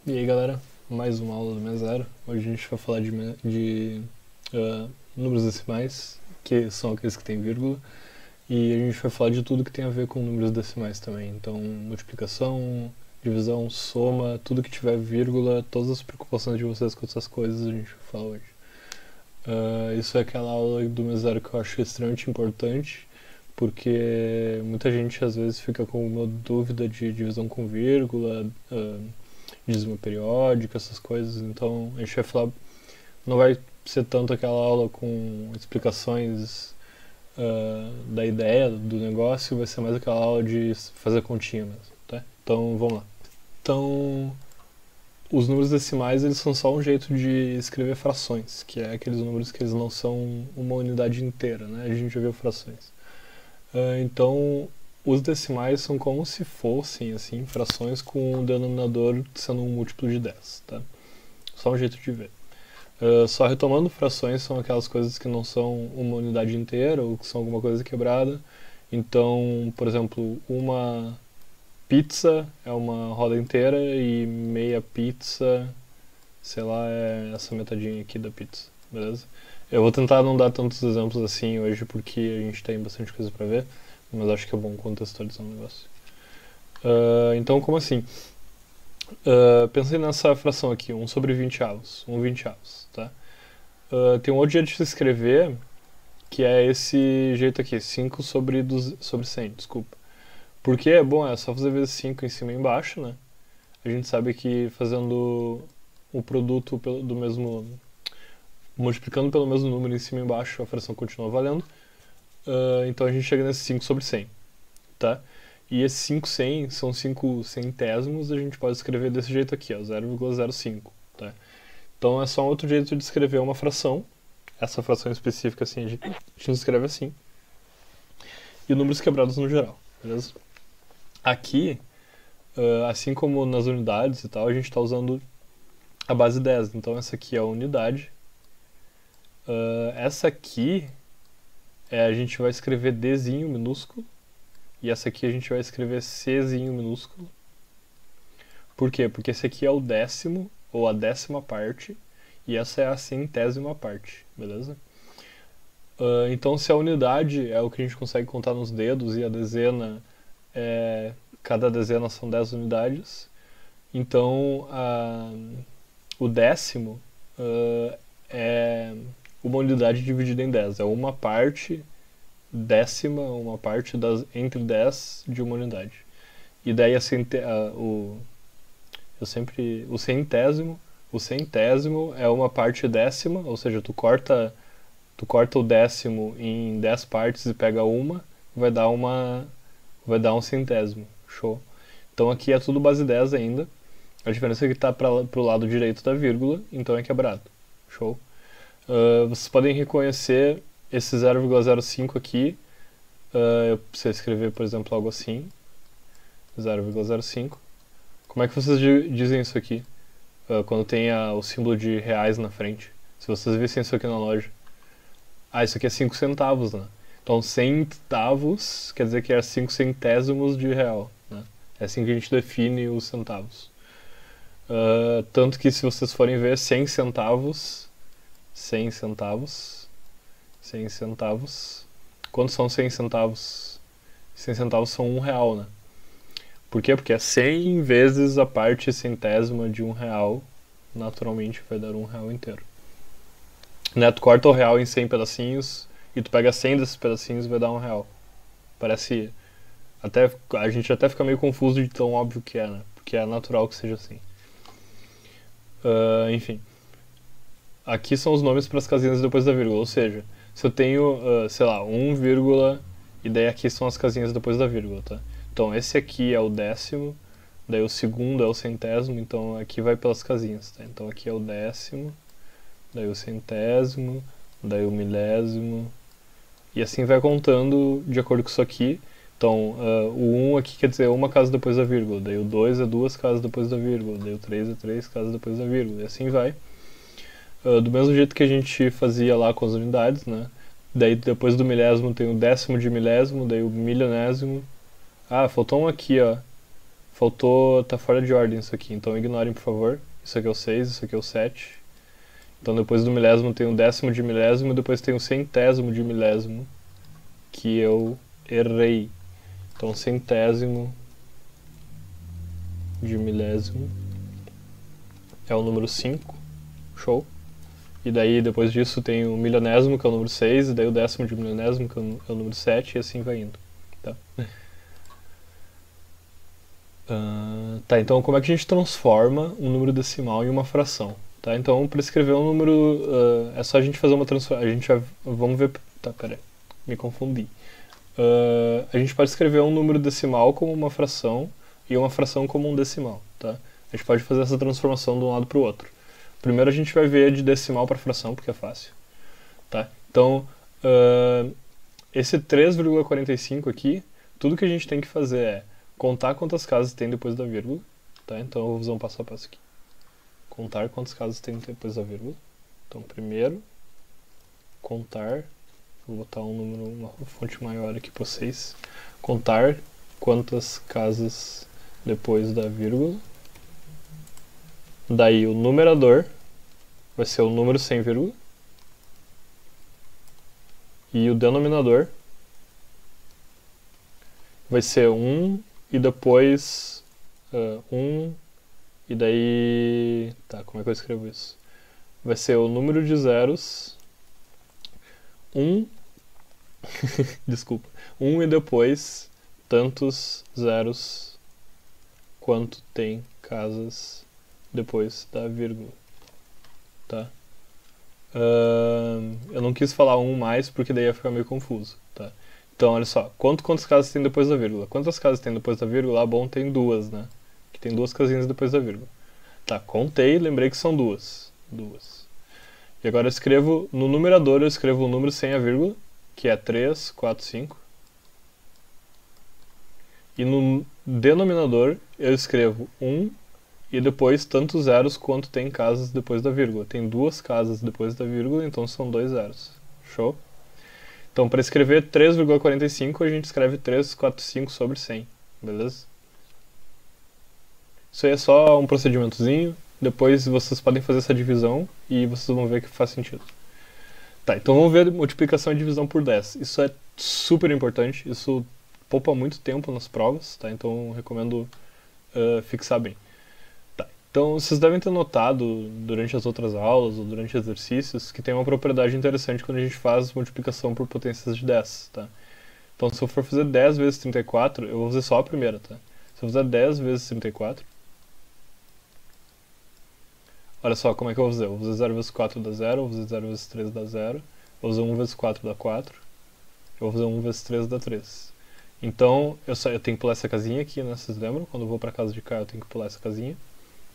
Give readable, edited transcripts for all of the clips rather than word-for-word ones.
E aí galera, mais uma aula do Mesero. Hoje a gente vai falar de números decimais, que são aqueles que têm vírgula, e a gente vai falar de tudo que tem a ver com números decimais também. Então, multiplicação, divisão, soma, tudo que tiver vírgula, todas as preocupações de vocês com essas coisas a gente vai falar hoje. Isso é aquela aula do Mesero que eu acho extremamente importante, porque muita gente às vezes fica com uma dúvida de divisão com vírgula, dízimo periódico, essas coisas. Então a gente vai falar, não vai ser tanto aquela aula com explicações da ideia do negócio, vai ser mais aquela aula de fazer continha mesmo, tá? Então vamos lá. Então os números decimais eles são só um jeito de escrever frações, que é aqueles números que eles não são uma unidade inteira, né? A gente já viu frações. Então os decimais são como se fossem assim, frações com o denominador sendo um múltiplo de 10, tá? Só um jeito de ver. Só retomando, frações são aquelas coisas que não são uma unidade inteira ou que são alguma coisa quebrada. Então, por exemplo, uma pizza é uma roda inteira e meia pizza, sei lá, é essa metadinha aqui da pizza, beleza? Eu vou tentar não dar tantos exemplos assim hoje porque a gente tem bastante coisa pra ver, mas acho que é bom contextualizar o negócio. Então, como assim? Pensem nessa fração aqui, 1 sobre 20 avos, 1 20 avos, tá? Tem um outro jeito de se escrever, que é esse jeito aqui, 5 sobre 100, desculpa. Porque, bom, é só fazer vezes 5 em cima e embaixo, né? A gente sabe que fazendo o produto do mesmo... multiplicando pelo mesmo número em cima e embaixo, a fração continua valendo. Então a gente chega nesse 5 sobre 100, tá? E esses 5 100 são 5 centésimos, a gente pode escrever desse jeito aqui, ó, 0,05, tá? Então é só um outro jeito de escrever uma fração. Essa fração específica assim, a gente escreve assim. E números quebrados no geral, beleza? Aqui, assim como nas unidades e tal, a gente está usando a base 10. Então essa aqui é a unidade. Essa aqui a gente vai escrever Dzinho minúsculo. E essa aqui a gente vai escrever Czinho minúsculo. Por quê? Porque esse aqui é o décimo, ou a décima parte, e essa é a centésima parte, beleza? Então se a unidade é o que a gente consegue contar nos dedos e a dezena cada dezena são 10 unidades, então o décimo é uma unidade dividida em 10, é uma parte décima, uma parte entre 10 de uma unidade. E daí o centésimo é uma parte décima, ou seja, tu corta o décimo em 10 partes e pega uma, vai dar um centésimo. Show. Então aqui é tudo base 10 ainda. A diferença é que está pro lado direito da vírgula, então é quebrado. Show. Vocês podem reconhecer esse 0,05 aqui. Eu preciso escrever, por exemplo, algo assim. 0,05. Como é que vocês dizem isso aqui? Quando tem o símbolo de reais na frente. Se vocês vissem isso aqui na loja. Isso aqui é 5 centavos, né? Então centavos quer dizer que é 5 centésimos de real, né? É assim que a gente define os centavos. Tanto que se vocês forem ver 100 centavos, 100 centavos, 100 centavos, quantos são 100 centavos? 100 centavos são R$1, né? Por quê? Porque é 100 vezes a parte centésima de R$1, naturalmente vai dar R$1 inteiro. Né? Tu corta o real em 100 pedacinhos e tu pega 100 desses pedacinhos e vai dar R$1. Parece... a gente até fica meio confuso de tão óbvio que é, né? Porque é natural que seja assim. Enfim. Aqui são os nomes para as casinhas depois da vírgula, ou seja, se eu tenho, sei lá, 1, e daí aqui são as casinhas depois da vírgula, tá? Então esse aqui é o décimo, daí o segundo é o centésimo, então aqui vai pelas casinhas, tá? Então aqui é o décimo, daí o centésimo, daí o milésimo, e assim vai contando de acordo com isso aqui. Então o 1 aqui quer dizer uma casa depois da vírgula, daí o 2 é duas casas depois da vírgula, daí o 3 é três casas depois da vírgula, e assim vai. Do mesmo jeito que a gente fazia lá com as unidades, né? Daí depois do milésimo tem o décimo de milésimo, daí o milionésimo. Faltou um aqui, ó. faltou, tá fora de ordem isso aqui, então ignorem, por favor. Isso aqui é o 6, isso aqui é o 7. Então depois do milésimo tem o décimo de milésimo e depois tem o centésimo de milésimo, que eu errei. Então centésimo de milésimo é o número 5, show. E daí depois disso tem o milionésimo, que é o número 6, e daí o décimo de milionésimo, que é o número 7, e assim vai indo. Tá? Tá, então como é que a gente transforma um número decimal em uma fração? Tá, então para escrever um número, é só a gente fazer uma transformação. A gente vamos ver. Tá, peraí, me confundi. A gente pode escrever um número decimal como uma fração e uma fração como um decimal. Tá? A gente pode fazer essa transformação de um lado para o outro. Primeiro a gente vai ver de decimal para fração, porque é fácil. Tá? Então, esse 3,45 aqui, tudo que a gente tem que fazer é contar quantas casas tem depois da vírgula. Tá? Então eu vou fazer um passo a passo aqui. Contar quantas casas tem depois da vírgula. Então, primeiro, contar. Vou botar um número, uma fonte maior aqui para vocês. Contar quantas casas depois da vírgula. Daí o numerador vai ser o número sem vírgula. E o denominador vai ser 1 e depois 1. E daí... Tá, como é que eu escrevo isso? Vai ser o número de zeros, 1, desculpa, 1 e depois tantos zeros quanto tem casas depois da vírgula. Tá? Eu não quis falar 1 mais porque daí ia ficar meio confuso. Tá? Então, olha só, quantas casas tem depois da vírgula? Quantas casas tem depois da vírgula? Ah, bom, tem duas, né? Tem duas casinhas depois da vírgula. Tá, contei, lembrei que são duas. E agora eu escrevo, no numerador eu escrevo o número sem a vírgula, que é 3, 4, 5. E no denominador eu escrevo 1 e depois tantos zeros quanto tem casas depois da vírgula. Tem duas casas depois da vírgula, então são 2 zeros. Show? Então para escrever 3,45 a gente escreve 345 sobre 100, beleza? Isso aí é só um procedimentozinho, depois vocês podem fazer essa divisão e vocês vão ver que faz sentido. Tá, então vamos ver multiplicação e divisão por 10. Isso é super importante, isso poupa muito tempo nas provas, tá? Então recomendo fixar bem. Tá, então vocês devem ter notado durante as outras aulas ou durante exercícios que tem uma propriedade interessante quando a gente faz multiplicação por potências de 10, tá? Então se eu for fazer 10 vezes 34, eu vou fazer só a primeira, tá? Se eu fizer 10 vezes 34, olha só como é que eu vou fazer. Eu vou fazer 0 vezes 4 dá 0, eu vou fazer 0 vezes 3 dá 0, eu vou fazer 1 vezes 4 dá 4, eu vou fazer 1 vezes 3 dá 3. Então, eu tenho que pular essa casinha aqui, né? Vocês lembram? Quando eu vou pra casa de cá, eu tenho que pular essa casinha.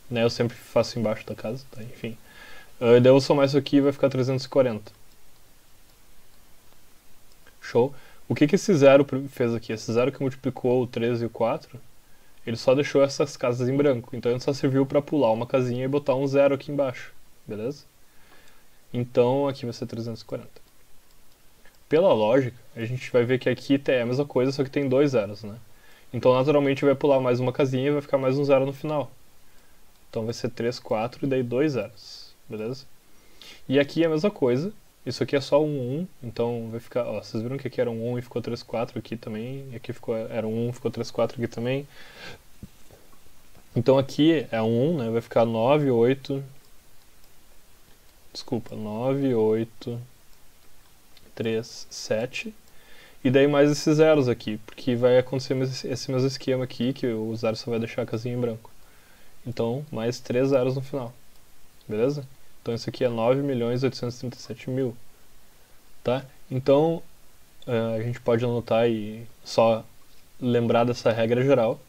Né? Eu sempre faço embaixo da casa, tá? Enfim. Daí eu vou somar isso aqui e vai ficar 340. Show? O que esse zero fez aqui? Esse zero que multiplicou o 3 e o 4, ele só deixou essas casas em branco. Então ele só serviu para pular uma casinha e botar um zero aqui embaixo. Beleza? Então aqui vai ser 340. Pela lógica, a gente vai ver que aqui é a mesma coisa, só que tem 2 zeros, né? Então naturalmente vai pular mais uma casinha e vai ficar mais um zero no final. Então vai ser 3, 4 e daí 2 zeros. Beleza? E aqui é a mesma coisa. Isso aqui é só um 1, então vai ficar... Ó, vocês viram que aqui era um 1 e ficou 3, 4 aqui também. E aqui era um 1 e ficou 3, 4 aqui também. Então aqui é um 1, né? Vai ficar 9, 8... Desculpa, 9, 8, 3, 7. E daí mais esses zeros aqui, porque vai acontecer esse mesmo esquema aqui, que o zero só vai deixar a casinha em branco. Então, mais 3 zeros no final. Beleza? Então isso aqui é 9.837.000. Tá? Então, a gente pode anotar e só lembrar dessa regra geral.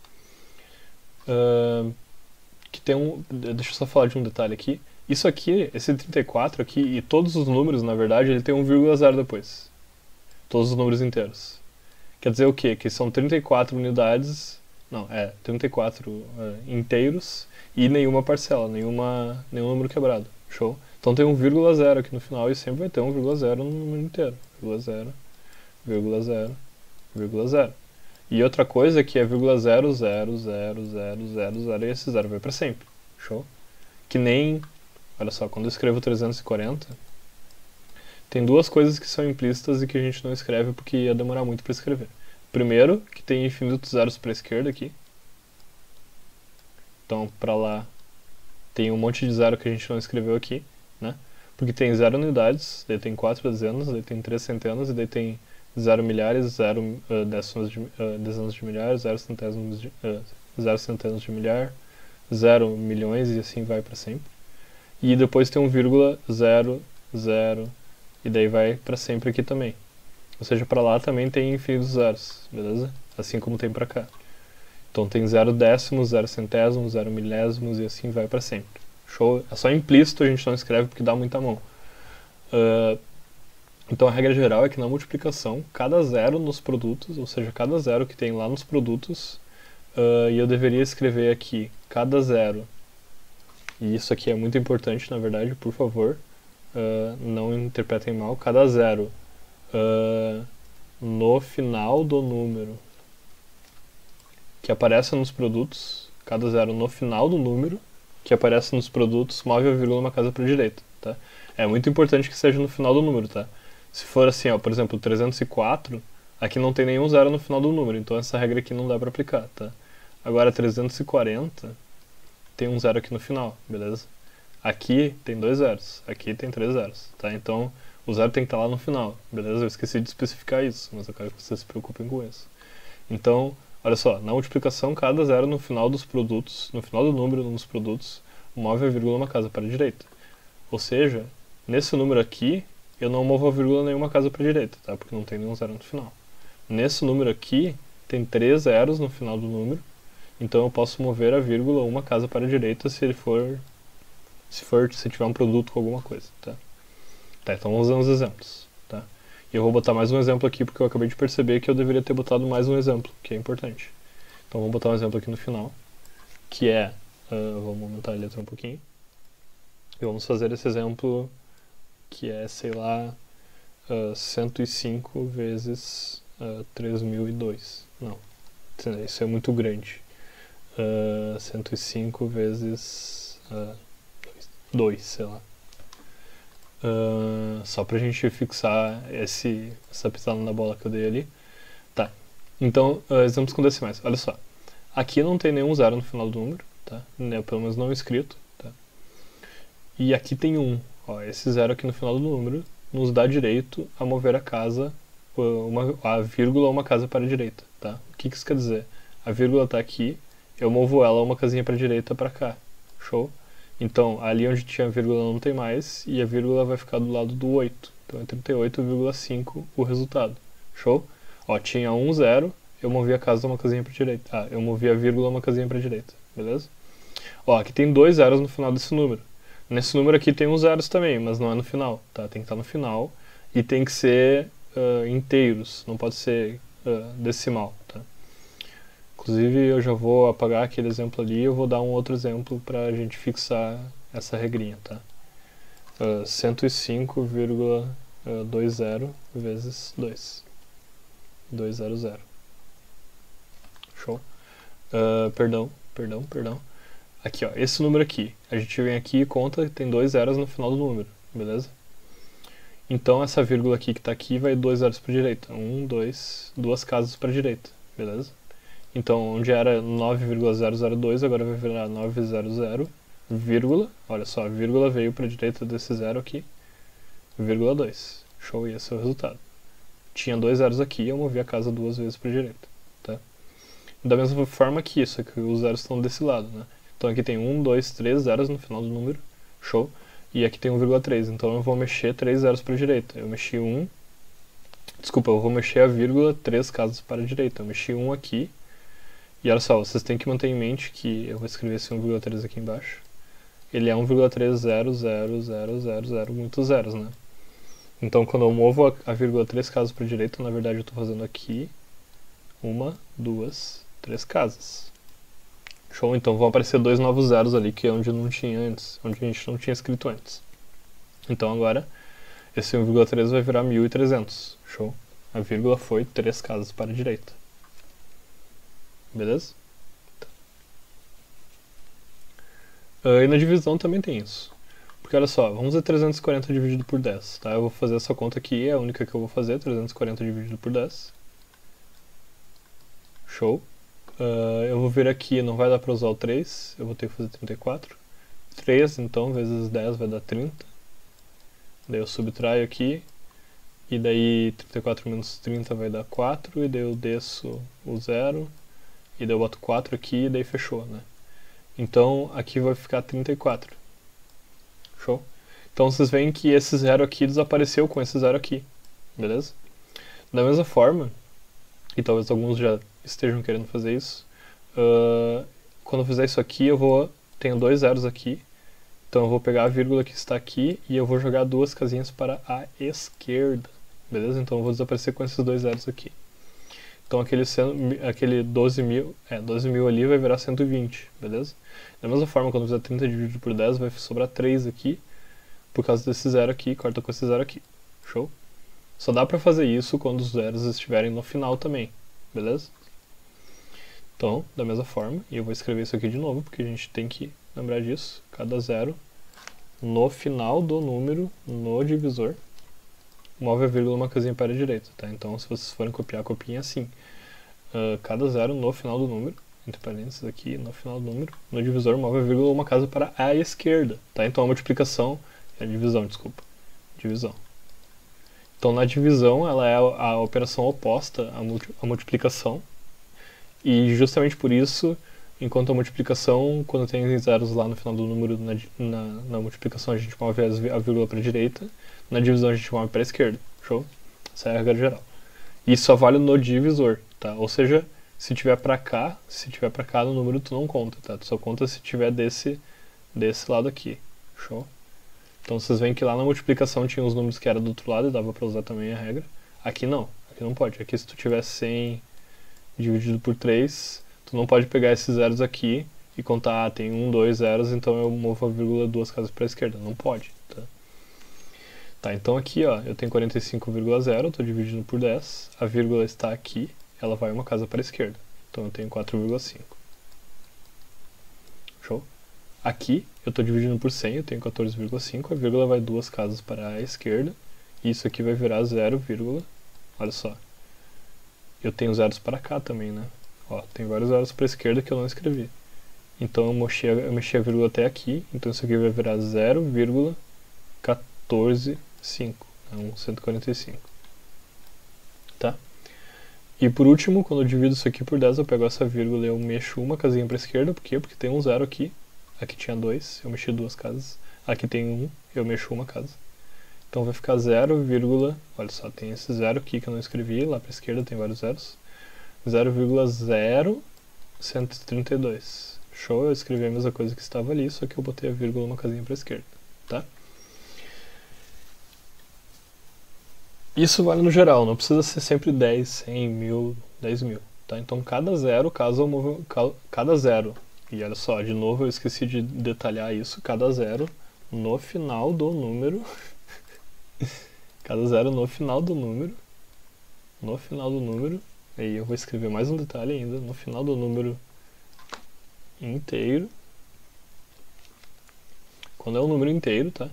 Que tem deixa eu só falar de um detalhe aqui. Isso aqui, esse 34 aqui, e todos os números, na verdade, ele tem 1,0 depois. Todos os números inteiros. Quer dizer o quê? Que são 34 unidades... Não, 34 inteiros e nenhuma parcela, nenhum número quebrado. Show? Então tem 1,0 aqui no final e sempre vai ter 1,0 no número inteiro. 0,0, 0,0, 0,0. E outra coisa é que é 0,00000 e esse zero vai para sempre. Show? Que nem, olha só, quando eu escrevo 340, tem duas coisas que são implícitas e que a gente não escreve porque ia demorar muito para escrever. Primeiro, que tem infinitos zeros para a esquerda aqui. Então, para lá, tem um monte de zero que a gente não escreveu aqui, né? Porque tem 0 unidades, daí tem 4 dezenas, daí tem 3 centenas, e daí tem 0 milhares, 0 dezenas de milhares, 0 centésimos de, 0 centenas de milhar, 0 milhões e assim vai para sempre. E depois tem um vírgula, 0, 0, e daí vai para sempre aqui também. Ou seja, para lá também tem infinitos zeros, beleza? Assim como tem para cá. Então tem 0 décimos, 0 centésimos, 0 milésimos e assim vai para sempre. Show? É só implícito, a gente não escreve porque dá muita mão. Então a regra geral é que na multiplicação, cada zero nos produtos, ou seja, cada zero que tem lá nos produtos, e eu deveria escrever aqui cada zero, e isso aqui é muito importante na verdade, por favor, não interpretem mal, cada zero no final do número que aparece nos produtos, cada zero no final do número que aparece nos produtos, move a vírgula uma casa para a direita, tá? É muito importante que seja no final do número, tá? Se for assim, ó, por exemplo, 304, aqui não tem nenhum zero no final do número, então essa regra aqui não dá para aplicar, tá? Agora 340 tem um zero aqui no final, beleza? Aqui tem 2 zeros, aqui tem 3 zeros, tá? Então o zero tem que estar lá no final, beleza? Eu esqueci de especificar isso, mas eu quero que vocês se preocupem com isso. Então, olha só, na multiplicação, cada zero no final dos produtos, no final do número nos produtos, move a vírgula uma casa para a direita. Ou seja, nesse número aqui, eu não movo a vírgula nenhuma casa para a direita, tá? Porque não tem nenhum zero no final. Nesse número aqui, tem 3 zeros no final do número, então eu posso mover a vírgula uma casa para a direita se tiver um produto com alguma coisa, tá? Tá, então vamos usar uns exemplos, tá? E eu vou botar mais um exemplo aqui porque eu acabei de perceber que eu deveria ter botado mais um exemplo, que é importante. Então vamos botar um exemplo aqui no final, que é, vamos aumentar a letra um pouquinho, e vamos fazer esse exemplo que é, sei lá, 105 vezes 3002. Não, isso é muito grande. 105 vezes 2, sei lá. Só pra gente fixar essa pisada na bola que eu dei ali. Tá, então, exemplos com decimais. Olha só, aqui não tem nenhum zero no final do número, tá? Pelo menos não escrito, tá? E aqui tem 1. Ó, esse zero aqui no final do número nos dá direito a mover a casa, a vírgula uma casa para a direita, tá? O que isso quer dizer? A vírgula está aqui, eu movo ela uma casinha para a direita para cá, show? Então, ali onde tinha a vírgula não tem mais, e a vírgula vai ficar do lado do 8. Então é 38,5 o resultado, show? Ó, tinha 1, 0, eu movi a casa uma casinha para a direita. Eu movi a vírgula uma casinha para a direita, beleza? Ó, aqui tem 2 zeros no final desse número. Nesse número aqui tem uns zeros também, mas não é no final, tá? Tem que estar no final e tem que ser inteiros, não pode ser decimal, tá? Inclusive eu já vou apagar aquele exemplo ali e eu vou dar um outro exemplo pra gente fixar essa regrinha, tá? 105,20 vezes 2. 200. Show? Perdão. Aqui, ó, esse número aqui, a gente vem aqui e conta que tem 2 zeros no final do número, beleza? Então essa vírgula aqui que está aqui vai 2 zeros para a direita, 1, 2, 2 casas para a direita, beleza? Então onde era 9,002 agora vai virar 900, vírgula, olha só, a vírgula veio para a direita desse zero aqui, vírgula 2, show, e esse é o resultado. Tinha 2 zeros aqui, eu movi a casa 2 vezes para a direita, tá? Da mesma forma que isso, é que os zeros estão desse lado, né? Então aqui tem 1, 2, 3 zeros no final do número, show, e aqui tem 1,3, então eu vou mexer 3 zeros para a direita, eu vou mexer a vírgula 3 casas para a direita, eu mexi 1 aqui, e olha só, vocês têm que manter em mente que eu vou escrever esse 1,3 aqui embaixo, ele é 1,30000, muitos zeros, né? Então quando eu movo a vírgula 3 casas para a direita, na verdade eu estou fazendo aqui 1, 2, 3 casas. Show? Então vão aparecer 2 novos zeros ali, que é onde não tinha antes, onde a gente não tinha escrito antes. Então agora, esse 1,3 vai virar 1300. Show? A vírgula foi 3 casas para a direita. beleza? E na divisão também tem isso. Porque olha só, vamos ver 340 dividido por 10, tá? Eu vou fazer essa conta aqui, é a única que eu vou fazer, 340 dividido por 10. Show. Eu vou vir aqui, não vai dar pra usar o 3, eu vou ter que fazer 34. 3, então, vezes 10 vai dar 30. Daí eu subtraio aqui, e daí 34 menos 30 vai dar 4, e daí eu desço o 0, e daí eu boto 4 aqui, e daí fechou, né? Então, aqui vai ficar 34. Show? Então vocês veem que esse 0 aqui desapareceu com esse 0 aqui, beleza? Da mesma forma, e talvez alguns já estejam querendo fazer isso, quando eu fizer isso aqui, tenho dois zeros aqui, então eu vou pegar a vírgula que está aqui e eu vou jogar duas casinhas para a esquerda, beleza? Então eu vou desaparecer com esses dois zeros aqui. Então aquele 12 mil ali vai virar 120, beleza? Da mesma forma, quando eu fizer 30 dividido por 10, vai sobrar 3 aqui, por causa desse zero aqui, corta com esse zero aqui. Show? Só dá pra fazer isso quando os zeros estiverem no final também, beleza? Então, da mesma forma, e eu vou escrever isso aqui de novo, porque a gente tem que lembrar disso, cada zero no final do número, no divisor, move a vírgula uma casinha para a direita, tá? Então, se vocês forem copiar, copiem assim. Cada zero no final do número, entre parênteses aqui, no final do número, no divisor move a vírgula uma casa para a esquerda, tá? Então a multiplicação, divisão, desculpa, divisão. Então na divisão ela é a operação oposta à multiplicação, e justamente por isso, enquanto a multiplicação, quando tem zeros lá no final do número, na multiplicação a gente move a vírgula para a direita, na divisão a gente move para a esquerda, show? Essa é a regra geral. E isso só vale no divisor, tá? Ou seja, se tiver pra cá no número tu não conta, tá? Tu só conta se tiver desse lado aqui, show? Então vocês veem que lá na multiplicação tinha os números que eram do outro lado e dava pra usar também a regra. Aqui não pode. Aqui se tu tiver 100 dividido por 3, tu não pode pegar esses zeros aqui e contar, tem 1, 2 zeros, então eu movo a vírgula duas casas pra esquerda. Não pode, tá? Tá, então aqui ó, eu tenho 45,0, estou dividindo por 10, a vírgula está aqui, ela vai uma casa para a esquerda, então eu tenho 4,5. Show? Aqui eu estou dividindo por 100, eu tenho 14,5, a vírgula vai duas casas para a esquerda, e isso aqui vai virar 0, olha só, eu tenho zeros para cá também, né? Ó, tem vários zeros para a esquerda que eu não escrevi. Então eu mexi a vírgula até aqui, então isso aqui vai virar 0,14,5, é um 145, tá? E por último, quando eu divido isso aqui por 10, eu pego essa vírgula e eu mexo uma casinha para a esquerda, por quê? Porque tem um zero aqui, aqui tinha 2, eu mexi duas casas, aqui tem 1, eu mexo uma casa. Então vai ficar 0, olha só, tem esse zero aqui que eu não escrevi, lá para a esquerda tem vários zeros, 0,0132. Show, eu escrevi a mesma coisa que estava ali, só que eu botei a vírgula uma casinha para a esquerda, tá? Isso vale no geral, não precisa ser sempre 10, 100, 1000, 10 mil, tá? Então cada zero, cada zero, e olha só, de novo eu esqueci de detalhar isso, cada zero no final do número, cada zero no final do número, aí eu vou escrever mais um detalhe ainda, no final do número inteiro, quando é um número inteiro, tá?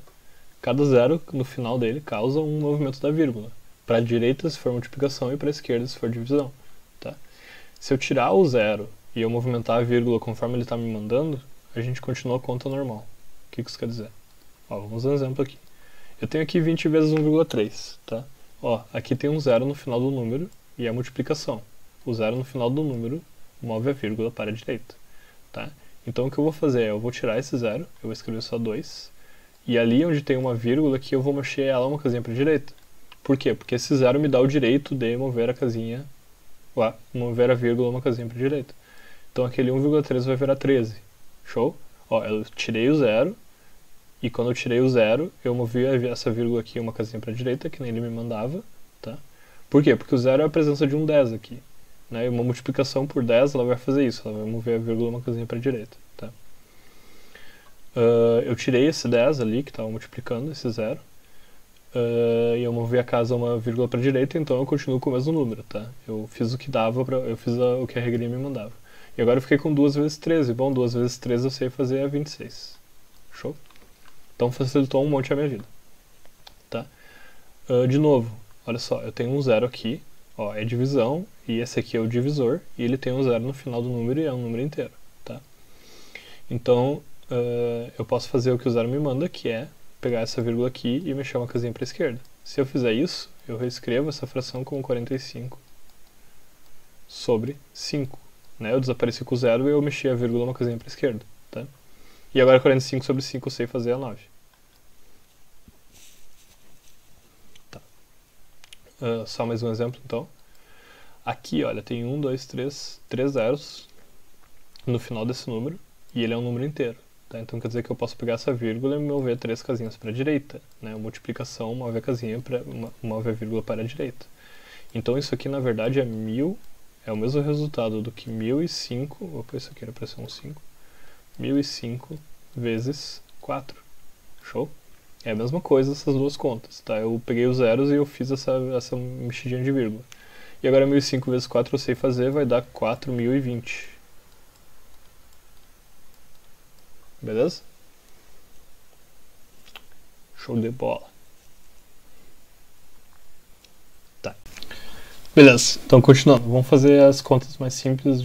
Cada zero no final dele causa um movimento da vírgula. Para a direita se for multiplicação e para a esquerda se for divisão, tá? Se eu tirar o zero e eu movimentar a vírgula conforme ele está me mandando, a gente continua a conta normal. O que isso quer dizer? Ó, vamos dar um exemplo aqui. Eu tenho aqui 20 vezes 1,3, tá? Ó, aqui tem um zero no final do número e é a multiplicação. O zero no final do número move a vírgula para a direita, tá? Então o que eu vou fazer é, eu vou tirar esse zero, eu vou escrever só 2, e ali onde tem uma vírgula aqui eu vou mexer ela uma casinha para a direita. Por quê? Porque esse zero me dá o direito de mover a vírgula uma casinha para a direita. Então aquele 1,3 vai virar 13. Show? Ó, eu tirei o zero, e quando eu tirei o zero, eu movi essa vírgula aqui uma casinha para a direita, que nem ele me mandava, tá? Por quê? Porque o zero é a presença de um 10 aqui, né? E uma multiplicação por 10, ela vai fazer isso, ela vai mover a vírgula uma casinha para a direita, tá? Eu tirei esse 10 ali, que estava multiplicando esse zero, e eu movi a casa uma vírgula para a direita, então eu continuo com o mesmo número, tá? Eu fiz o que dava, eu fiz o que a regrinha me mandava. E agora eu fiquei com 2 vezes 13. Bom, 2 vezes 13 eu sei fazer é 26. Show? Então facilitou um monte a minha vida. Tá? De novo, olha só, eu tenho um zero aqui, ó, é divisão, e esse aqui é o divisor, e ele tem um zero no final do número e é um número inteiro. Tá? Então, eu posso fazer o que o zero me manda, que é pegar essa vírgula aqui e mexer uma casinha para a esquerda. Se eu fizer isso, eu reescrevo essa fração como 45 sobre 5. Né? Eu desapareci com o zero e eu mexi a vírgula uma casinha para a esquerda. Tá? E agora 45 sobre 5 eu sei fazer a 9. Tá. Só mais um exemplo, então. Aqui, olha, tem 1, 2, 3 zeros no final desse número, e ele é um número inteiro. Tá? Então quer dizer que eu posso pegar essa vírgula e mover 3 casinhas para a direita. Né? Multiplicação move a casinha move a vírgula para a direita. Então isso aqui na verdade é 1000, é o mesmo resultado do que 1005, opa, isso aqui era para ser um 5, 1005 vezes 4. Show? É a mesma coisa essas duas contas. Tá? Eu peguei os zeros e eu fiz essa mexidinha de vírgula. E agora 1005 vezes 4 eu sei fazer, vai dar 4020. Beleza? Show de bola. Tá. Beleza, então continuando. Vamos fazer as contas mais simples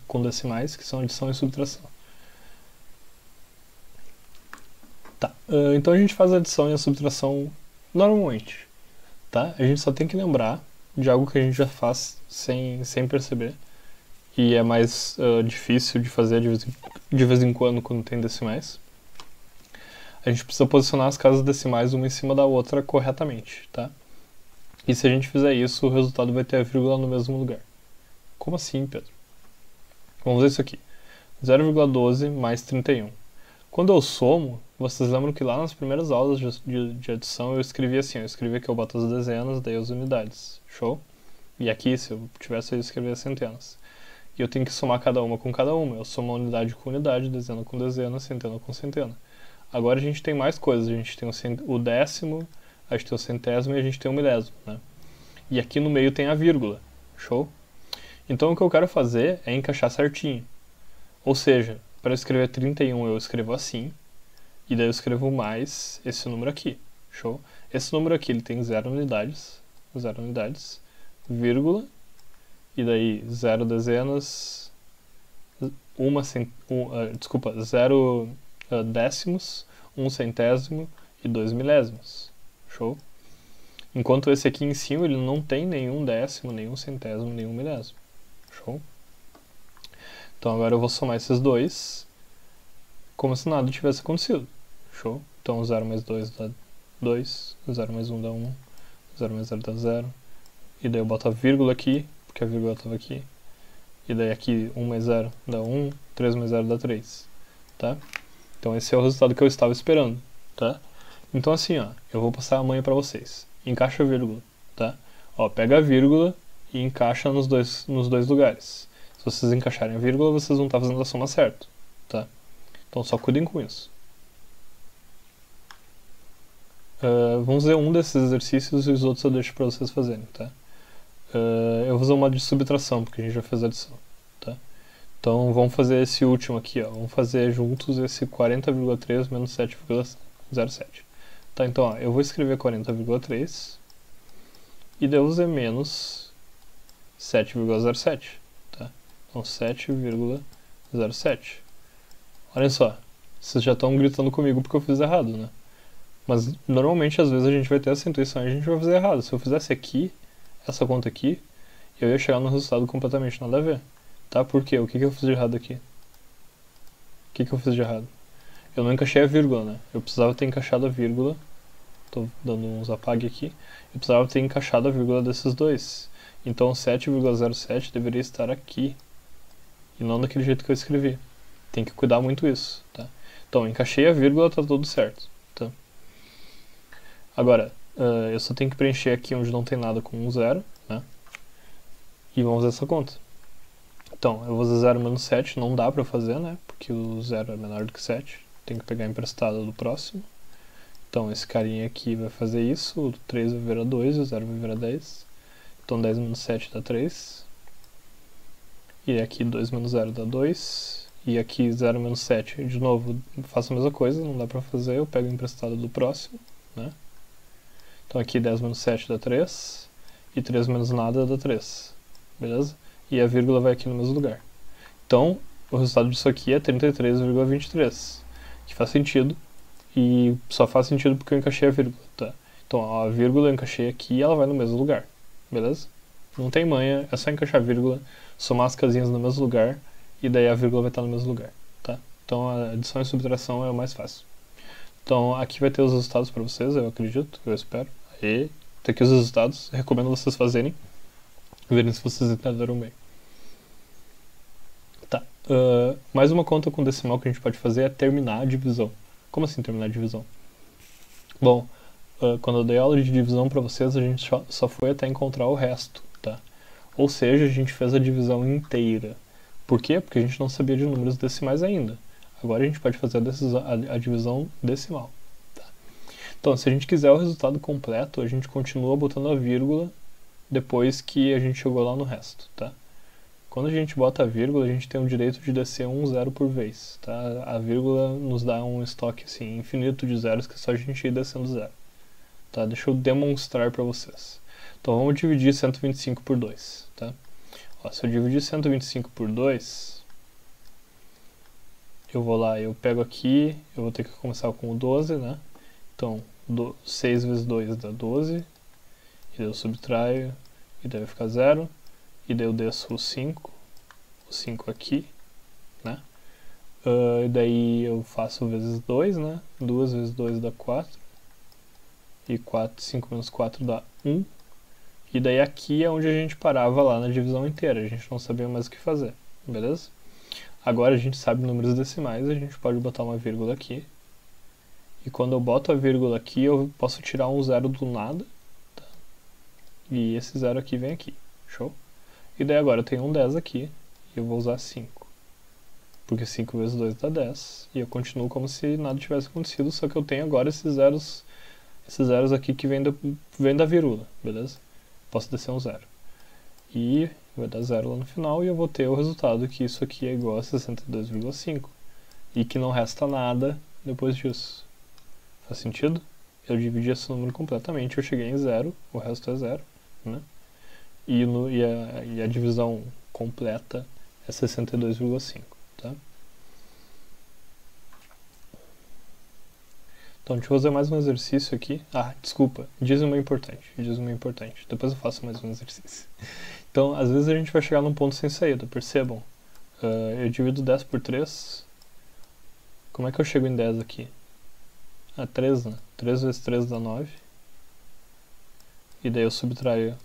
com decimais, que são adição e subtração. Tá, então a gente faz a adição e a subtração normalmente. Tá? A gente só tem que lembrar de algo que a gente já faz sem perceber. E é mais difícil de fazer de vez em quando tem decimais. A gente precisa posicionar as casas decimais uma em cima da outra corretamente, tá? E se a gente fizer isso, o resultado vai ter a vírgula no mesmo lugar. Como assim, Pedro? Vamos ver isso aqui. 0,12 mais 31. Quando eu somo, vocês lembram que lá nas primeiras aulas de adição eu escrevi assim, eu escrevi que eu boto as dezenas, daí as unidades. Show? E aqui, se eu tivesse, eu escrever as centenas. E eu tenho que somar cada uma com cada uma. Eu somo unidade com unidade, dezena com dezena, centena com centena. Agora a gente tem mais coisas. A gente tem o décimo, a gente tem o centésimo e a gente tem o milésimo. Né? E aqui no meio tem a vírgula. Show? Então o que eu quero fazer é encaixar certinho. Ou seja, para eu escrever 31 eu escrevo assim. E daí eu escrevo mais esse número aqui. Show? Esse número aqui ele tem 0 unidades, vírgula. E daí 0 dezenas, 0 décimos, 1 centésimo e 2 milésimos. Show? Enquanto esse aqui em cima ele não tem nenhum décimo, nenhum centésimo, nenhum milésimo. Show? Então agora eu vou somar esses dois como se nada tivesse acontecido. Show? Então 0 mais 2 dá 2, 0 mais 1 dá 1, 0 mais 0 dá 0. E daí eu boto a vírgula aqui, porque a vírgula estava aqui. E daí aqui 1 mais 0 dá 1, 3 mais 0 dá 3. Tá? Então esse é o resultado que eu estava esperando. Tá? Então assim, ó, eu vou passar a manha para vocês. Encaixa a vírgula. Tá? Ó, pega a vírgula e encaixa nos dois lugares. Se vocês encaixarem a vírgula, vocês vão estar fazendo a soma certo. Tá? Então só cuidem com isso. Vamos ver um desses exercícios e os outros eu deixo para vocês fazerem. Tá? Eu vou fazer uma de subtração, porque a gente já fez a adição. Tá? Então vamos fazer esse último aqui, ó. Vamos fazer juntos esse 40,3 menos 7,07. Tá, então ó, eu vou escrever 40,3 e daí eu vou fazer menos 7,07. Tá? Então 7,07. Olha só, vocês já estão gritando comigo porque eu fiz errado, né? Mas normalmente às vezes a gente vai ter essa intuição e a gente vai fazer errado. Se eu fizesse aqui, essa conta aqui, eu ia chegar num resultado completamente nada a ver. Tá? Por quê? O que eu fiz de errado aqui? O que eu fiz de errado? Eu não encaixei a vírgula, né? Eu precisava ter encaixado a vírgula. Tô dando uns apague aqui. Eu precisava ter encaixado a vírgula desses dois. Então 7,07 deveria estar aqui. E não daquele jeito que eu escrevi. Tem que cuidar muito isso, tá? Então, encaixei a vírgula, tá tudo certo, tá? Agora, eu só tenho que preencher aqui onde não tem nada com um zero, né? E vamos fazer essa conta. Então, eu vou fazer 0 menos 7, não dá pra fazer, né? Porque o 0 é menor do que 7. Tem que pegar emprestado do próximo. Então, esse carinha aqui vai fazer isso, o 3 vai virar 2, o 0 vai virar 10. Então, 10 menos 7 dá 3. E aqui 2 menos 0 dá 2. E aqui 0 menos 7, de novo, faço a mesma coisa, não dá pra fazer, eu pego o emprestado do próximo, né? Então aqui 10 menos 7 dá 3. E 3 menos nada dá 3. Beleza? E a vírgula vai aqui no mesmo lugar. Então, o resultado disso aqui é 33,23, que faz sentido, e só faz sentido porque eu encaixei a vírgula, tá? Então, a vírgula eu encaixei aqui e ela vai no mesmo lugar, beleza? Não tem manha, é só encaixar a vírgula, somar as casinhas no mesmo lugar, e daí a vírgula vai estar no mesmo lugar, tá? Então, a adição e subtração é o mais fácil. Então, aqui vai ter os resultados para vocês, eu acredito, eu espero. E tá aqui os resultados, recomendo vocês fazerem, verem se vocês entenderam bem. Tá. Mais uma conta com decimal que a gente pode fazer é terminar a divisão. Como assim terminar a divisão? Bom, quando eu dei aula de divisão para vocês, a gente só foi até encontrar o resto, tá? Ou seja, a gente fez a divisão inteira. Por quê? Porque a gente não sabia de números decimais ainda. Agora a gente pode fazer a divisão decimal. Tá? Então, se a gente quiser o resultado completo, a gente continua botando a vírgula depois que a gente chegou lá no resto, tá? Quando a gente bota a vírgula, a gente tem o direito de descer um zero por vez, tá? A vírgula nos dá um estoque assim, infinito de zeros, que é só a gente ir descendo zero. Tá? Deixa eu demonstrar para vocês. Então vamos dividir 125 por 2, tá? Ó, se eu dividir 125 por 2, eu vou lá, eu pego aqui, eu vou ter que começar com o 12, né? Então, 6 vezes 2 dá 12, e daí eu subtraio, e daí vai ficar 0. E daí eu desço o 5 aqui, né? E daí eu faço vezes 2, né? 2 vezes 2 dá 4. E 5 menos 4 dá 1. E daí aqui é onde a gente parava lá na divisão inteira. A gente não sabia mais o que fazer, beleza? Agora a gente sabe números decimais, a gente pode botar uma vírgula aqui. E quando eu boto a vírgula aqui, eu posso tirar um zero do nada. Tá? E esse zero aqui vem aqui. Show? E daí agora eu tenho um 10 aqui, e eu vou usar 5. Porque 5 vezes 2 dá 10, e eu continuo como se nada tivesse acontecido, só que eu tenho agora esses zeros aqui que vem da vírgula, beleza? Posso descer um 0. E vai dar 0 lá no final, e eu vou ter o resultado que isso aqui é igual a 62,5. E que não resta nada depois disso. Faz sentido? Eu dividi esse número completamente, eu cheguei em 0, o resto é 0, né? E a divisão completa é 62,5, tá? Então, deixa eu fazer mais um exercício aqui. Ah, desculpa, dízimo é importante, depois eu faço mais um exercício. Então, às vezes a gente vai chegar num ponto sem saída, percebam. Eu divido 10 por 3, como é que eu chego em 10 aqui? 3, né? 3 vezes 3 dá 9, e daí eu subtraio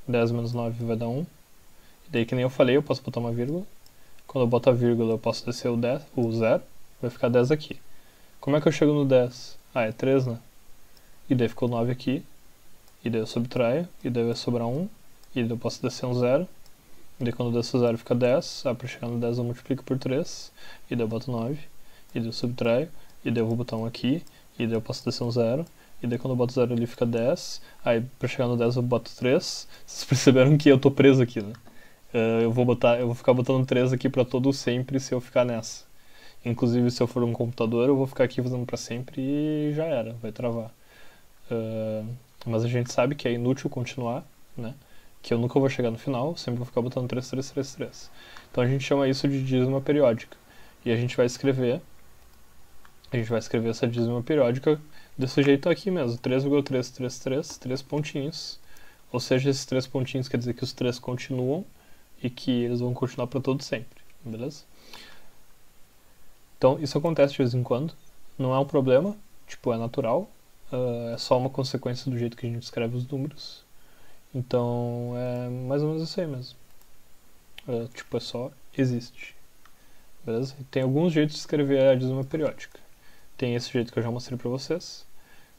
10 menos 9 vai dar 1. E daí, que nem eu falei, eu posso botar uma vírgula. Quando eu boto a vírgula, eu posso descer o 0, vai ficar 10 aqui. Como é que eu chego no 10? Ah, é 3, né? E daí ficou 9 aqui. E daí eu subtraio, e daí vai sobrar 1. E daí eu posso descer um 0. E daí quando eu desço o 0 fica 10. Ah, pra chegar no 10 eu multiplico por 3. E daí eu boto 9. E daí eu subtraio. E daí eu vou botar 1 aqui. E daí eu posso descer um 0. E daí quando eu boto 0 ali fica 10. Aí pra chegar no 10 eu boto 3. Vocês perceberam que eu tô preso aqui, né? Eu vou ficar botando 3 aqui pra todo sempre se eu ficar nessa. Inclusive, se eu for um computador, eu vou ficar aqui fazendo pra sempre e já era, vai travar. Mas a gente sabe que é inútil continuar, né? Que eu nunca vou chegar no final, sempre vou ficar botando 3, 3, 3, 3. Então a gente chama isso de dízima periódica. E a gente vai escrever essa dízima periódica desse jeito aqui mesmo, 3,333, 3 pontinhos. Ou seja, esses 3 pontinhos quer dizer que os 3 continuam e que eles vão continuar para todo sempre, beleza? Então, isso acontece de vez em quando, não é um problema, tipo, é natural, é só uma consequência do jeito que a gente escreve os números. Então, é mais ou menos isso aí mesmo. Tipo, é só existe, beleza? E tem alguns jeitos de escrever a dízima periódica. Tem esse jeito que eu já mostrei pra vocês.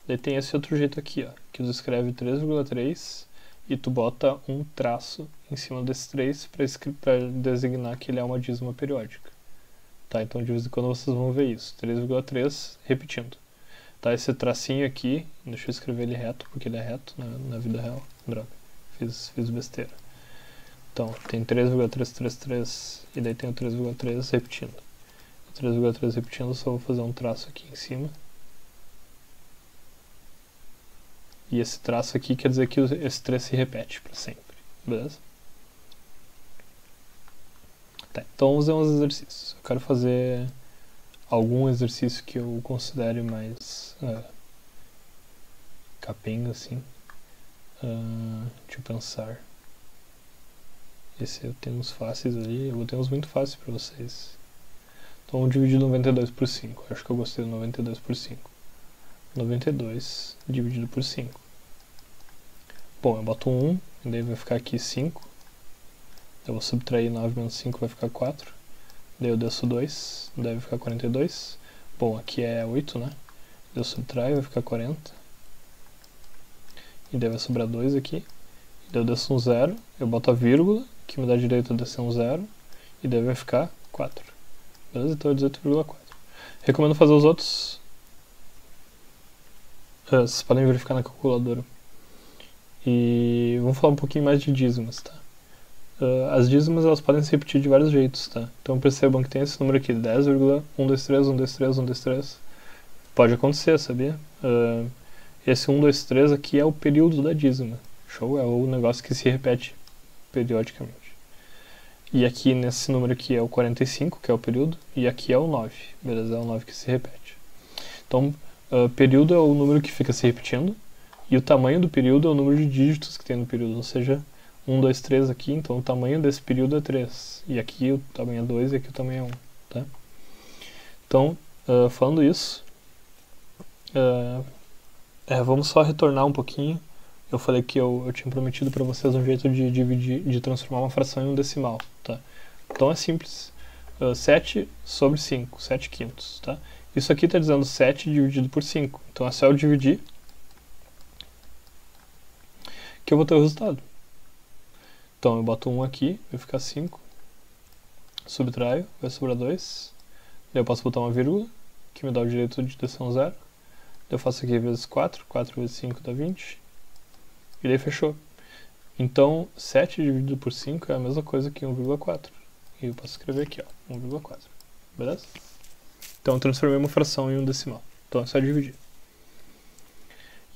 Daí tem esse outro jeito aqui, ó, que tu escreve 3,3 e tu bota um traço em cima desse 3 para designar que ele é uma dízima periódica. Tá, então de vez em quando vocês vão ver isso, 3,3 repetindo. Tá, esse tracinho aqui, deixa eu escrever ele reto, porque ele é reto na vida real. Droga, fiz besteira. Então, tem 3,333 e daí tem o 3,3 repetindo. O 3,3 repetindo, só vou fazer um traço aqui em cima. E esse traço aqui quer dizer que esse 3 se repete para sempre, beleza? Tá, então vamos fazer uns exercícios. Eu quero fazer algum exercício que eu considere mais capenga, assim. Deixa eu pensar. Esse eu tenho uns fáceis ali, eu vou ter uns muito fáceis para vocês. Então vamos dividir 92 por 5. Acho que eu gostei do 92 por 5. 92 dividido por 5. Bom, eu boto 1, e daí vai ficar aqui 5. Eu vou subtrair 9 menos 5, vai ficar 4. Daí eu desço 2, daí vai ficar 42. Bom, aqui é 8, né? Eu subtraio, vai ficar 40. E daí vai sobrar 2 aqui. E daí eu desço um 0, eu boto a vírgula, que me dá direito a descer um 0. E daí vai ficar 4. Beleza? Então é 18,4. Recomendo fazer os outros. Vocês podem verificar na calculadora. E vamos falar um pouquinho mais de dízimas, tá? As dízimas elas podem se repetir de vários jeitos, tá? Então percebam que tem esse número aqui, 10,123, 123, 123. Pode acontecer, sabia? Esse 123 aqui é o período da dízima. Show? É o negócio que se repete periodicamente. E aqui nesse número aqui é o 45, que é o período, e aqui é o 9, beleza? É o 9 que se repete. Então, período é o número que fica se repetindo, e o tamanho do período é o número de dígitos que tem no período, ou seja, 1, 2, 3 aqui, então o tamanho desse período é 3, e aqui o tamanho é 2 e aqui o tamanho é 1, tá? Então, falando isso, vamos só retornar um pouquinho. Eu falei que eu tinha prometido para vocês um jeito de dividir, de transformar uma fração em um decimal, tá? Então é simples. 7 sobre 5, 7 quintos, tá? Isso aqui está dizendo 7 dividido por 5. Então é só eu dividir que eu vou ter o resultado. Então eu boto 1 aqui, vai ficar 5. Subtraio, vai sobrar 2. Daí eu posso botar uma vírgula, que me dá o direito de descer um 0. Daí eu faço aqui vezes 4, 4 vezes 5 dá 20. E daí fechou. Então 7 dividido por 5 é a mesma coisa que 1,4. E eu posso escrever aqui, ó, 1,4. Beleza? Então eu transformei uma fração em um decimal. Então é só dividir.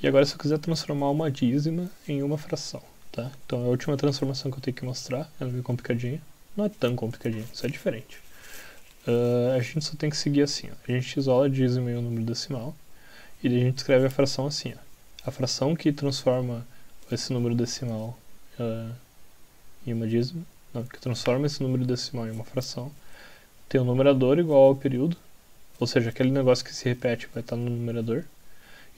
E agora se eu quiser transformar uma dízima em uma fração, tá? Então a última transformação que eu tenho que mostrar, ela é meio complicadinha. Não é tão complicadinha, isso é diferente. A gente só tem que seguir assim, ó. A gente isola a dízima em um número decimal. E daí a gente escreve a fração assim, ó. A fração que transforma esse número decimal em uma dízima, não, que transforma esse número decimal em uma fração, tem o numerador igual ao período, ou seja, aquele negócio que se repete vai estar no numerador,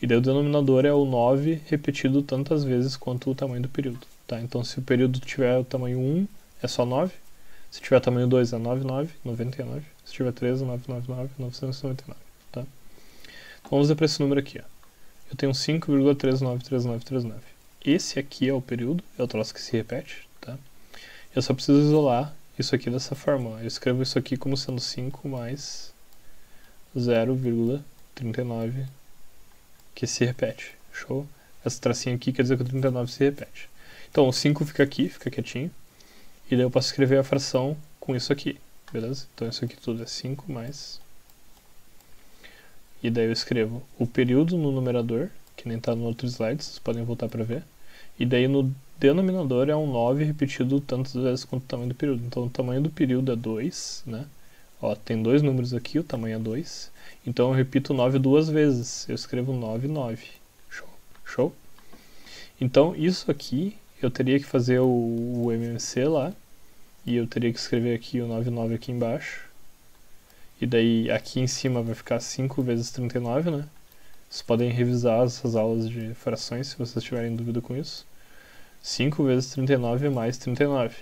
e daí o denominador é o 9 repetido tantas vezes quanto o tamanho do período, tá? Então se o período tiver o tamanho 1, é só 9, se tiver o tamanho 2 é 99, 99, se tiver 3 é 999, 999, tá? Então vamos ver para esse número aqui, ó. Eu tenho 5,393939. Esse aqui é o período, é o troço que se repete, tá? Eu só preciso isolar isso aqui dessa forma, ó. Eu escrevo isso aqui como sendo 5 mais 0,39 que se repete, show? Esse tracinho aqui quer dizer que o 39 se repete. Então o 5 fica aqui, fica quietinho, e daí eu posso escrever a fração com isso aqui, beleza? Então isso aqui tudo é 5 mais... E daí eu escrevo o período no numerador, que nem está no outro slide, vocês podem voltar para ver. E daí no denominador é um 9 repetido tantas vezes quanto o tamanho do período. Então o tamanho do período é 2, né? Ó, tem dois números aqui, o tamanho é 2. Então eu repito 9 duas vezes. Eu escrevo 9, 9. Show? Show? Então isso aqui, eu teria que fazer o MMC lá. E eu teria que escrever aqui o 99 aqui embaixo. E daí aqui em cima vai ficar 5 vezes 39, né? Vocês podem revisar essas aulas de frações se vocês tiverem dúvida com isso. 5 vezes 39 mais 39.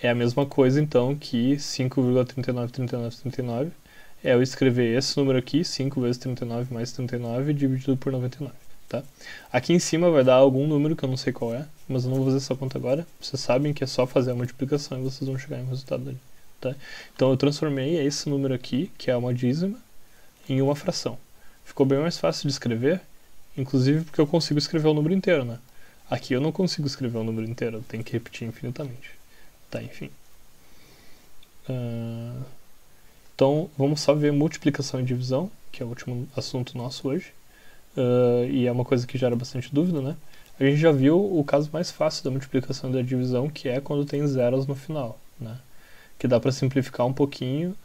É a mesma coisa então que 5,393939 é eu escrever esse número aqui, 5 vezes 39 mais 39 dividido por 99, tá? Aqui em cima vai dar algum número que eu não sei qual é, mas eu não vou fazer essa conta agora. Vocês sabem que é só fazer a multiplicação e vocês vão chegar em um resultado ali. Tá? Então eu transformei esse número aqui, que é uma dízima, em uma fração. Ficou bem mais fácil de escrever, inclusive porque eu consigo escrever o número inteiro, né? Aqui eu não consigo escrever um número inteiro, eu tenho que repetir infinitamente. Tá, enfim. Então, vamos só ver multiplicação e divisão, que é o último assunto nosso hoje. E é uma coisa que gera bastante dúvida, né? A gente já viu o caso mais fácil da multiplicação e da divisão, que é quando tem zeros no final, né? Que dá para simplificar um pouquinho,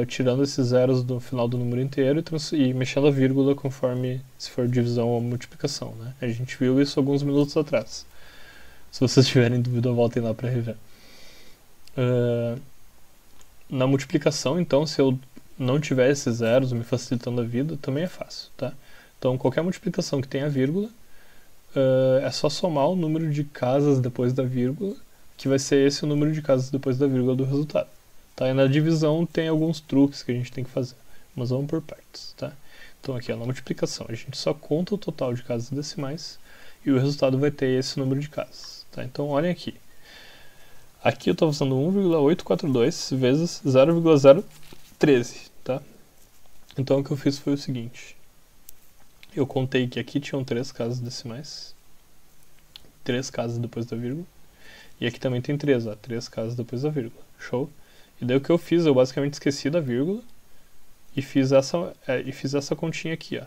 tirando esses zeros do final do número inteiro e mexendo a vírgula conforme se for divisão ou multiplicação, né? A gente viu isso alguns minutos atrás. Se vocês tiverem dúvida, voltem lá para rever. Na multiplicação, então, se eu não tiver esses zeros me facilitando a vida, também é fácil, tá? Então, qualquer multiplicação que tenha vírgula, é só somar o número de casas depois da vírgula, que vai ser esse o número de casas depois da vírgula do resultado. Tá? E na divisão tem alguns truques que a gente tem que fazer, mas vamos por partes, tá? Então aqui, na multiplicação, a gente só conta o total de casas decimais e o resultado vai ter esse número de casas, tá? Então olhem aqui. Aqui eu estou usando 1,842 vezes 0,013, tá? Então o que eu fiz foi o seguinte. Eu contei que aqui tinham 3 casas decimais, 3 casas depois da vírgula, e aqui também tem 3, ó, 3 casas depois da vírgula. Show? E daí o que eu fiz, eu basicamente esqueci da vírgula e fiz essa continha aqui, ó.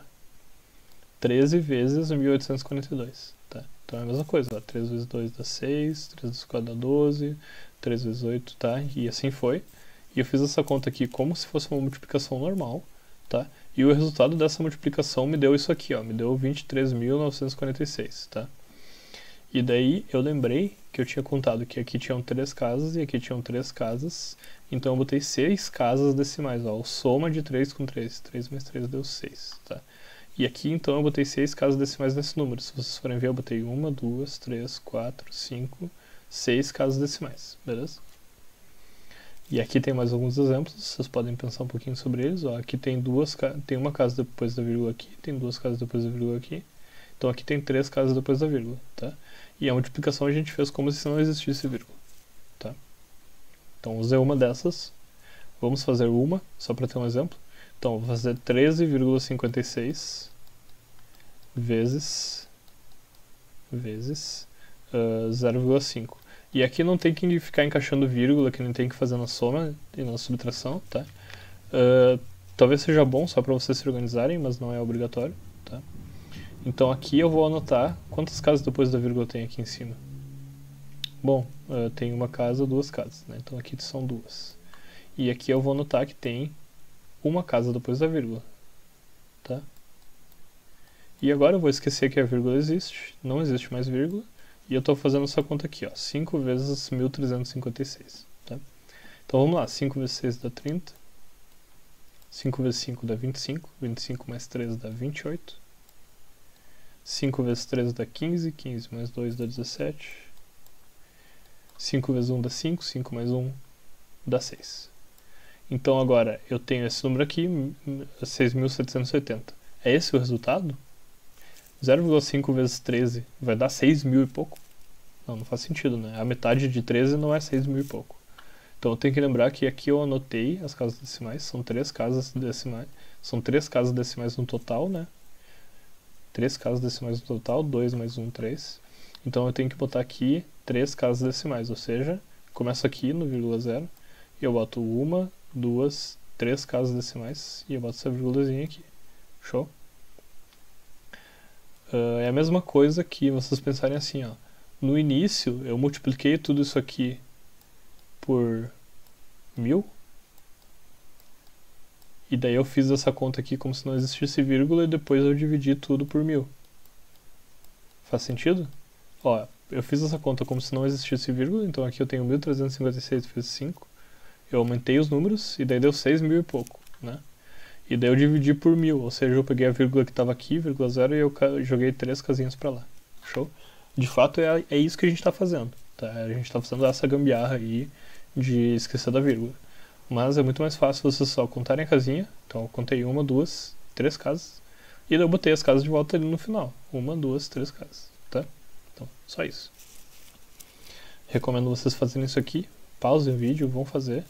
13 vezes 1842, tá? Então é a mesma coisa, ó. 3 vezes 2 dá 6, 3 vezes 4 dá 12, 3 vezes 8, tá? E assim foi. E eu fiz essa conta aqui como se fosse uma multiplicação normal, tá? E o resultado dessa multiplicação me deu isso aqui, ó. Me deu 23.946, tá? E daí eu lembrei que eu tinha contado que aqui tinham 3 casas e aqui tinham 3 casas. Então eu botei 6 casas decimais, ó. Soma de 3 com 3. 3 mais 3 deu 6, tá? E aqui então eu botei 6 casas decimais nesse número. Se vocês forem ver, eu botei 1, 2, 3, 4, 5, 6 casas decimais, beleza? E aqui tem mais alguns exemplos, vocês podem pensar um pouquinho sobre eles. Ó, aqui tem uma casa depois da vírgula aqui, tem 2 casas depois da vírgula aqui. Então aqui tem 3 casas depois da vírgula, tá? E a multiplicação a gente fez como se não existisse vírgula, tá? Então usei uma dessas. Vamos fazer uma, só para ter um exemplo. Então vou fazer 13,56 vezes 0,5. E aqui não tem que ficar encaixando vírgula, que nem tem que fazer na soma e na subtração, tá? Talvez seja bom só para vocês se organizarem, mas não é obrigatório, tá? Então aqui eu vou anotar quantas casas depois da vírgula tem aqui em cima. Bom, tem uma casa, 2 casas, né? Então aqui são 2. E aqui eu vou anotar que tem uma casa depois da vírgula, tá? E agora eu vou esquecer que a vírgula existe, não existe mais vírgula, e eu estou fazendo essa conta aqui, ó, 5 vezes 1356, tá? Então vamos lá, 5 vezes 6 dá 30, 5 vezes 5 dá 25, 25 mais 3 dá 28, 5 vezes 3 dá 15, 15 mais 2 dá 17, 5 vezes 1 dá 5, 5 mais 1 dá 6. Então agora eu tenho esse número aqui, 6.780. É esse o resultado? 0,5 vezes 13 vai dar 6.000 e pouco? Não faz sentido, né? A metade de 13 não é 6.000 e pouco. Então eu tenho que lembrar que aqui eu anotei as casas decimais, são 3 casas decimais, são 3 casas decimais no total, né? 3 casas decimais no total, 2 mais 1, 3. Então eu tenho que botar aqui 3 casas decimais, ou seja, começo aqui no vírgula 0, e eu boto 1, 2, 3 casas decimais, e eu boto essa vírgulazinha aqui. Show? É a mesma coisa que vocês pensarem assim, ó. No início eu multipliquei tudo isso aqui por 1000, e daí eu fiz essa conta aqui como se não existisse vírgula e depois eu dividi tudo por 1000. Faz sentido? Ó, eu fiz essa conta como se não existisse vírgula, então aqui eu tenho 1356 vezes 5, eu aumentei os números e daí deu 6.000 e pouco, né? E daí eu dividi por 1000, ou seja, eu peguei a vírgula que estava aqui, vírgula 0, e eu joguei 3 casinhas para lá. Show? De fato é isso que a gente está fazendo, tá? A gente está fazendo essa gambiarra aí de esquecer da vírgula. Mas é muito mais fácil vocês só contarem a casinha. Então eu contei 1, 2, 3 casas. E daí eu botei as casas de volta ali no final. 1, 2, 3 casas, tá? Então, só isso. Recomendo vocês fazerem isso aqui. Pausem o vídeo, vão fazer.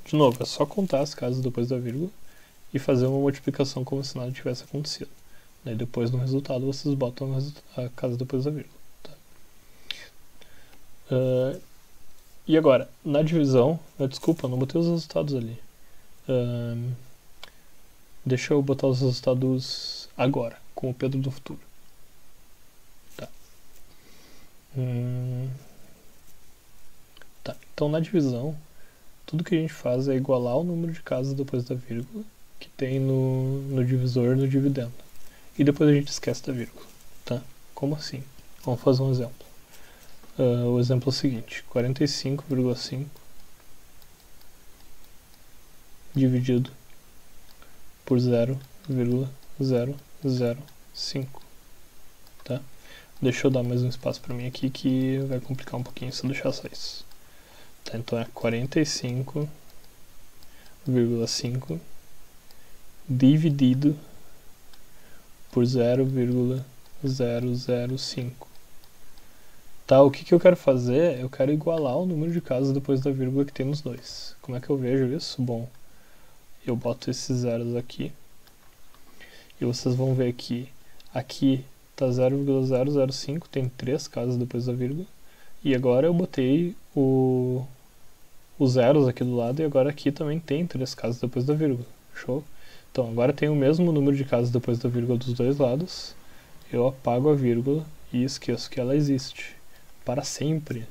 De novo, é só contar as casas depois da vírgula e fazer uma multiplicação como se nada tivesse acontecido. Daí depois no resultado vocês botam a casa depois da vírgula. Tá? E agora, na divisão, desculpa, não botei os resultados ali. Deixa eu botar os resultados agora, com o Pedro do futuro. Tá. Tá. Então na divisão, tudo que a gente faz é igualar o número de casas depois da vírgula que tem no divisor e no dividendo. E depois a gente esquece da vírgula. Tá? Como assim? Vamos fazer um exemplo. O exemplo é o seguinte: 45,5 dividido por 0,005. Tá? Deixa eu dar mais um espaço para mim aqui que vai complicar um pouquinho se eu deixar só isso. Tá, então é 45,5 dividido por 0,005. Tá, o que eu quero fazer? Eu quero igualar o número de casas depois da vírgula que tem nos dois. Como é que eu vejo isso? Bom, eu boto esses zeros aqui e vocês vão ver que aqui tá 0,005, tem 3 casas depois da vírgula, e agora eu botei os zeros aqui do lado, e agora aqui também tem 3 casas depois da vírgula. Show? Então agora tem o mesmo número de casas depois da vírgula dos dois lados, eu apago a vírgula e esqueço que ela existe para sempre.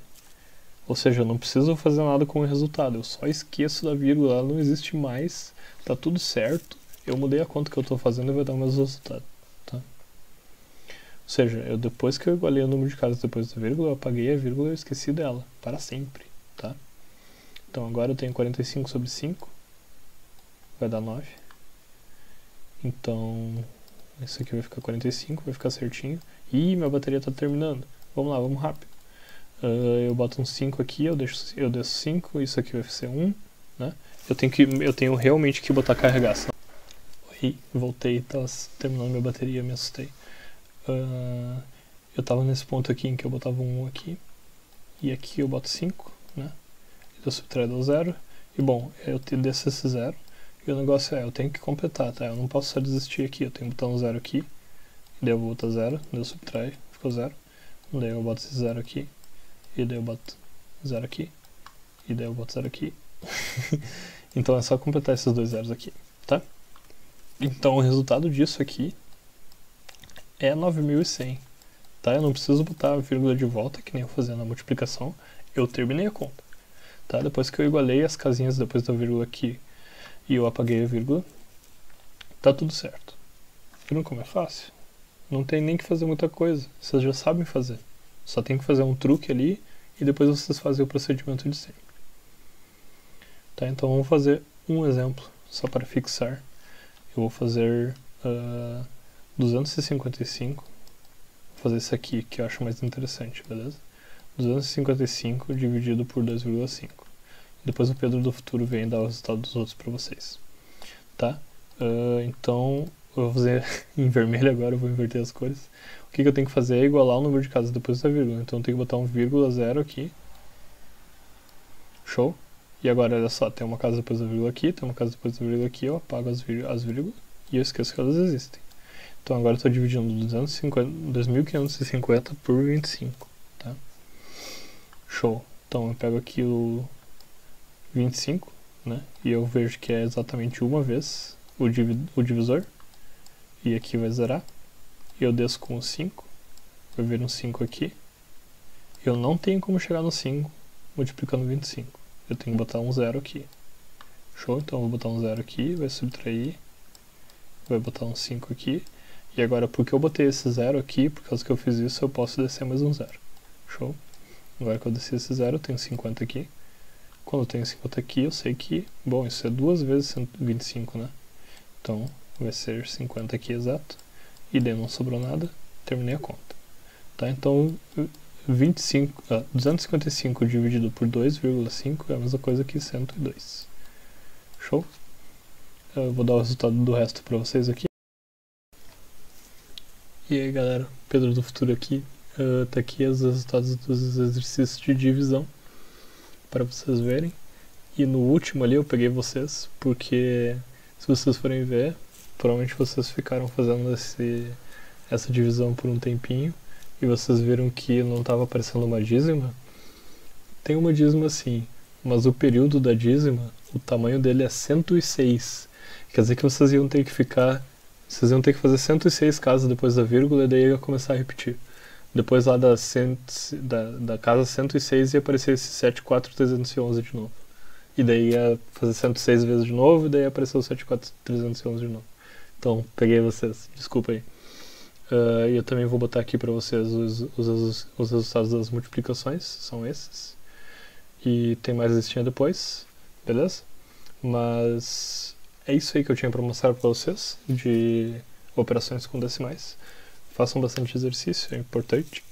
Ou seja, eu não preciso fazer nada com o resultado, eu só esqueço da vírgula, ela não existe mais, tá tudo certo, eu mudei a conta que eu estou fazendo e vai dar o mesmo resultado. Tá? Ou seja, depois que eu igualei o número de casas depois da vírgula, eu apaguei a vírgula e eu esqueci dela, para sempre. Tá? Então agora eu tenho 45 sobre 5, vai dar 9. Então isso aqui vai ficar 45, vai ficar certinho. Ih, minha bateria está terminando. Vamos lá, vamos rápido. Eu boto um 5 aqui, eu desço 5, isso aqui vai ser 1, né? Eu tenho realmente que botar carregar. Senão... Oi, voltei, tava terminando minha bateria, me assustei. Eu tava nesse ponto aqui em que eu botava um 1 aqui, e aqui eu boto 5, né? Eu subtraio do 0, e bom, eu desço esse 0, e o negócio eu tenho que completar, tá? Eu não posso só desistir aqui, eu tenho que botar um 0 aqui, e daí eu vou botar 0, daí eu subtraio, ficou 0, daí eu boto esse 0 aqui, e daí eu boto 0 aqui, e daí eu boto 0 aqui. Então é só completar esses dois zeros aqui, tá? Então o resultado disso aqui é 9100, tá? Eu não preciso botar a vírgula de volta, que nem eu fazia na multiplicação, eu terminei a conta, tá? Depois que eu igualei as casinhas depois da vírgula aqui e eu apaguei a vírgula, tá tudo certo. Viram como é fácil? Não tem nem que fazer muita coisa, vocês já sabem fazer. Só tem que fazer um truque ali e depois vocês fazem o procedimento de sempre. Tá, então vamos fazer um exemplo, só para fixar. Eu vou fazer 255, vou fazer esse aqui que eu acho mais interessante, beleza? 255 dividido por 2,5. Depois o Pedro do futuro vem dar o resultado dos outros para vocês. Tá? Então eu vou fazer em vermelho agora, eu vou inverter as cores. O que eu tenho que fazer é igualar o número de casas depois da vírgula. Então eu tenho que botar um vírgula 0 aqui. Show? E agora olha só, tem uma casa depois da vírgula aqui, tem uma casa depois da vírgula aqui, eu apago as vírgulas e eu esqueço que elas existem. Então agora eu estou dividindo 2.550 por 25. Tá? Show. Então eu pego aqui o 25, né? E eu vejo que é exatamente uma vez o divisor. E aqui vai zerar. E eu desço com o 5. Vai vir um 5 aqui. Eu não tenho como chegar no 5 multiplicando 25. Eu tenho que botar um 0 aqui. Show? Então eu vou botar um 0 aqui, vai subtrair. Vai botar um 5 aqui. E agora, porque eu botei esse 0 aqui, por causa que eu fiz isso, eu posso descer mais um 0. Show? Agora que eu desci esse 0, eu tenho 50 aqui. Quando eu tenho 50 aqui, eu sei que, bom, isso é 2 vezes 125, né? Então, vai ser 50 aqui exato. E daí não sobrou nada, terminei a conta. Tá? Então, 255 dividido por 2,5 é a mesma coisa que 102. Show? Eu vou dar o resultado do resto para vocês aqui. E aí galera, Pedro do futuro aqui. Tá aqui os resultados dos exercícios de divisão para vocês verem. E no último ali eu peguei vocês, porque se vocês forem ver, provavelmente vocês ficaram fazendo essa divisão por um tempinho e vocês viram que não estava aparecendo uma dízima. Tem uma dízima sim, mas o período da dízima, o tamanho dele é 106. Quer dizer que vocês iam ter que fazer 106 casas depois da vírgula e daí ia começar a repetir. Depois lá da casa 106 ia aparecer esse 74311 de novo. E daí ia fazer 106 vezes de novo e daí ia aparecer o 74311 de novo. Então, peguei vocês, desculpa aí. E eu também vou botar aqui para vocês os resultados das multiplicações, são esses. E tem mais listinha depois, beleza? Mas é isso aí que eu tinha para mostrar para vocês de operações com decimais. Façam bastante exercício, é importante.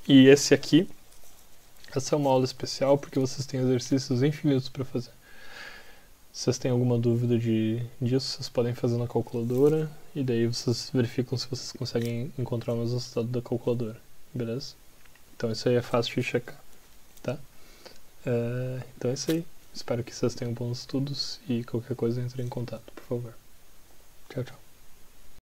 E essa é uma aula especial porque vocês têm exercícios infinitos para fazer. Se vocês têm alguma dúvida disso, vocês podem fazer na calculadora e daí vocês verificam se vocês conseguem encontrar os resultados da calculadora, beleza? Então isso aí é fácil de checar, tá? Então é isso aí. Espero que vocês tenham bons estudos e qualquer coisa entre em contato, por favor. Tchau, tchau.